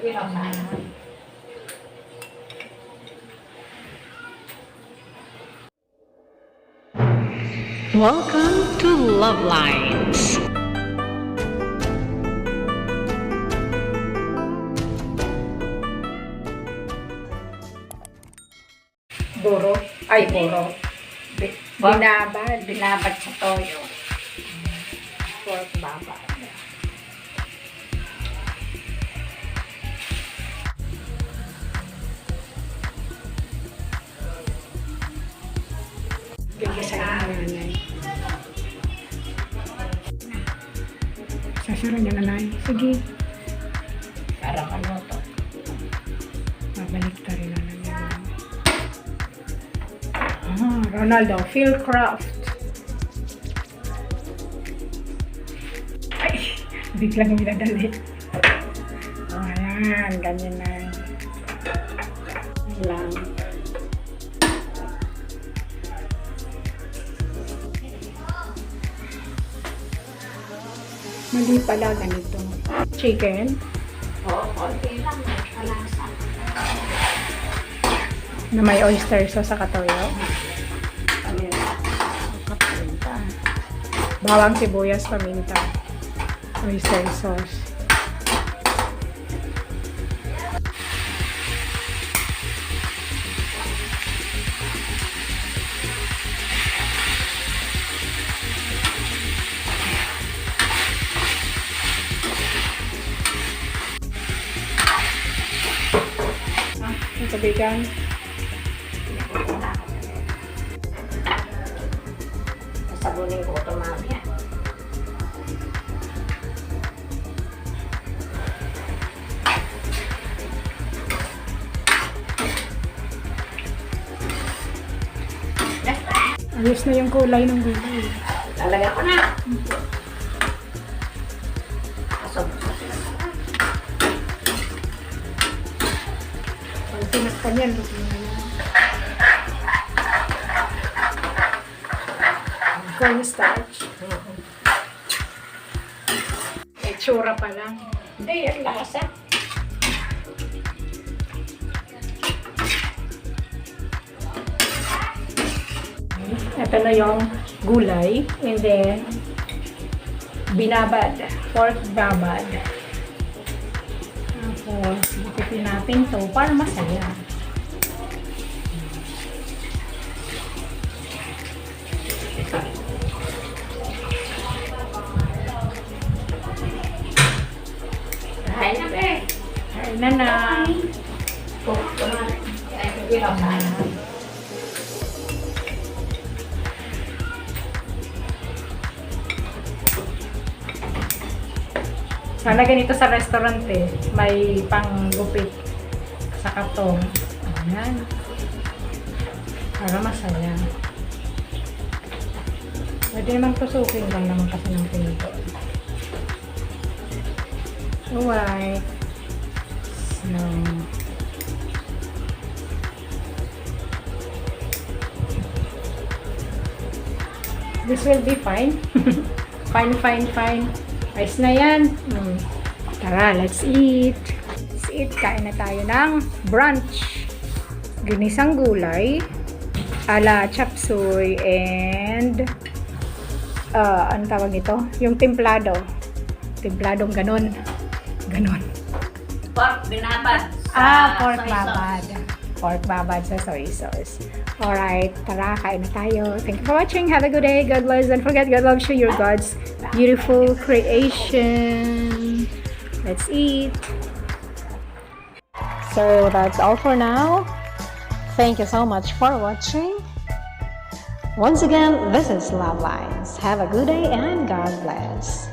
Welcome to Love Lines. Buro. Ay, buro. Binabad sa toyo. Pork babad. Gagasa ng nanay. Sasara niya nanay. Sige. Parang ano to. Mabalik ta rin na niya. Ronaldo, Philcraft. Ay, biglang minadali. Ayan, ganyan na. Lang. Mali pala ganito. Chicken. Oo, konti lang. Malasa. Na may oyster sauce sa katoyo. Paminta. Bawang sibuyas, paminta. Oyster sauce. Ang tubigan. Sabunin ko ito mamaya. Ayos na yung kulay ng gulay. Lalagyan ko na. Asok. Pag tinakpan yan, luto na yan. Cornstarch. Itsura pa lang. Hindi, yan lasa. Ito na yung gulay. And then, binabad. Pork babad. Tapos, ikutin natin to para masaya. Kain na, be. Kain na na. Sana ganito sa restaurant eh. May panggupit sa katong. Ayan. Para masaya. Pwede naman tusukin lang naman kasi ng pinito. Alright. So, this will be fine. Fine. Ayos na yan. Tara, let's eat. Let's eat. Kain na tayo ng brunch. Ginisang gulay, ala chop suey, and ano tawag ito? Yung templado. Templadong ganon. Pork binabad. Pork soy babad. sauce. Pork babad sa soy sauce. Alright, tara, kain na tayo. Thank you for watching. Have a good day. God bless. Don't forget, God loves you. You're God's beautiful creation. Let's eat. So, that's all for now. Thank you so much for watching. Once again, this is Love Lines. Have a good day and God bless.